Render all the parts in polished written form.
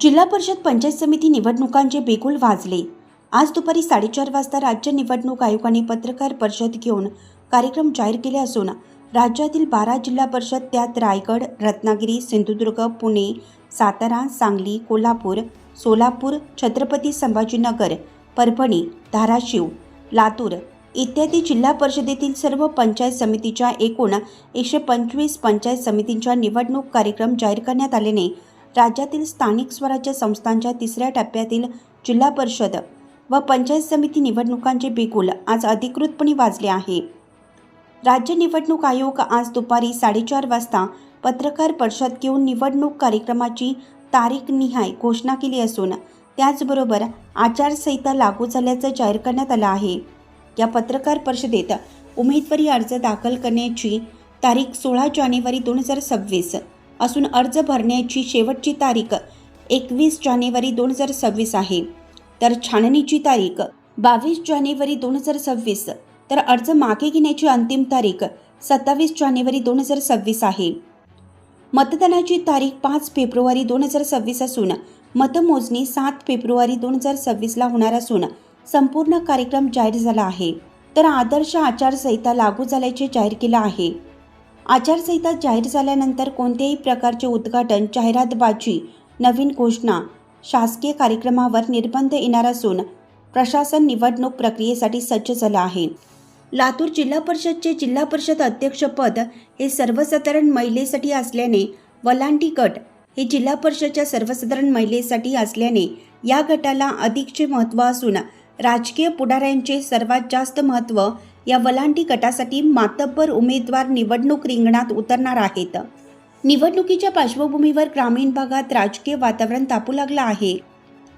जिल्हा परिषद पंचायत समिती निवडणुकांचे बिगुल वाजले। आज दुपारी 4:30 वाजता राज्य निवडणूक आयोगाने पत्रकार परिषद घेऊन कार्यक्रम जाहीर केले असून राज्यातील 12 जिल्हा परिषद, त्यात रायगड, रत्नागिरी, सिंधुदुर्ग, पुणे, सातारा, सांगली, कोल्हापूर, सोलापूर, छत्रपती संभाजीनगर, परभणी, धाराशिव, लातूर इत्यादी जिल्हा परिषदेतील सर्व पंचायत समितीच्या एकूण 125 पंचायत समितींच्या निवडणूक कार्यक्रम जाहीर करण्यात आल्याने राज्यातील स्थानिक स्वराज्य संस्थांच्या तिसऱ्या टप्प्यातील जिल्हा परिषद व पंचायत समिती निवडणुकांचे बिगुल आज अधिकृतपणे वाजले आहे। राज्य निवडणूक आयोग आज दुपारी 4:30 वाजता पत्रकार परिषद घेऊन निवडणूक कार्यक्रमाची तारीखनिहाय घोषणा केली असून त्याचबरोबर आचारसंहिता लागू झाल्याचं जाहीर करण्यात आलं आहे। या पत्रकार परिषदेत उमेदवारी अर्ज दाखल करण्याची तारीख 16 जानेवारी 2026 असून अर्ज भरण्याची शेवटची तारीख 21 जानेवारी 2026 आहे, तर छाननीची तारीख 22 जानेवारी 2026, तर अर्ज मागे घेण्याची अंतिम तारीख 27 जानेवारी 2026 आहे। मतदानाची तारीख 5 फेब्रुवारी 2026 असून मतमोजणी 7 फेब्रुवारी 2026 ला होणार असून संपूर्ण कार्यक्रम जाहीर झाला आहे, तर आदर्श आचारसंहिता लागू झाल्याचे जाहीर केलं आहे। आचारसंहिता जाहीर झाल्यानंतर कोणत्याही प्रकारचे उद्घाटन, जाहिरातबाजी, नवीन घोषणा, शासकीय कार्यक्रमावर निर्बंध येणार असून प्रशासन निवडणूक प्रक्रियेसाठी सज्ज झालं आहे। लातूर जिल्हा परिषदचे जिल्हा परिषद अध्यक्षपद हे सर्वसाधारण महिलेसाठी असल्याने वलांटी गट हे जिल्हा परिषदच्या सर्वसाधारण महिलेसाठी असल्याने या गटाला अधिकचे महत्त्व असून राजकीय पुढाऱ्यांचे सर्वात जास्त महत्त्व या वलांटी गटासाठी मातब्बर उमेदवार निवडणूक रिंगणात उतरणार आहेत। निवडणुकीच्या पार्श्वभूमीवर ग्रामीण भागात राजकीय वातावरण तापू लागलं आहे।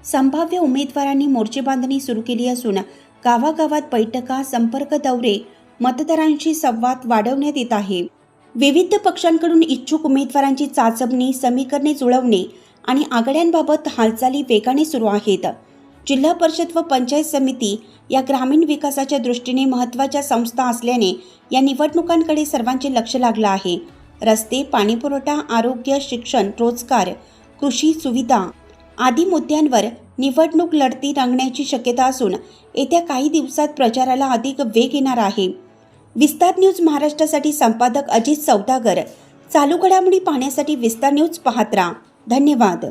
संभाव्य उमेदवारांनी मोर्चे बांधणी सुरू केली असून गावागावात बैठका, संपर्क दौरे, मतदारांशी संवाद वाढवण्यात येत आहे। विविध पक्षांकडून इच्छुक उमेदवारांची चाचपणी, समीकरणे जुळवणे आणि आघाड्यांबाबत हालचाली वेगाने सुरू आहेत। जिल्हा परिषद व पंचायत समिती या ग्रामीण विकासाच्या दृष्टीने महत्त्वाच्या संस्था असल्याने या निवडणुकांकडे सर्वांचे लक्ष लागलं आहे। रस्ते, पाणीपुरवठा, आरोग्य, शिक्षण, रोजगार, कृषी सुविधा आदी मुद्द्यांवर निवडणूक लढती रंगण्याची शक्यता असून येत्या काही दिवसात प्रचाराला अधिक वेग येणार आहे। विस्तार न्यूज महाराष्ट्रासाठी संपादक अजित सौदागर। चालू घडामोडी पाहण्यासाठी विस्तार न्यूज पाहत राहा। धन्यवाद।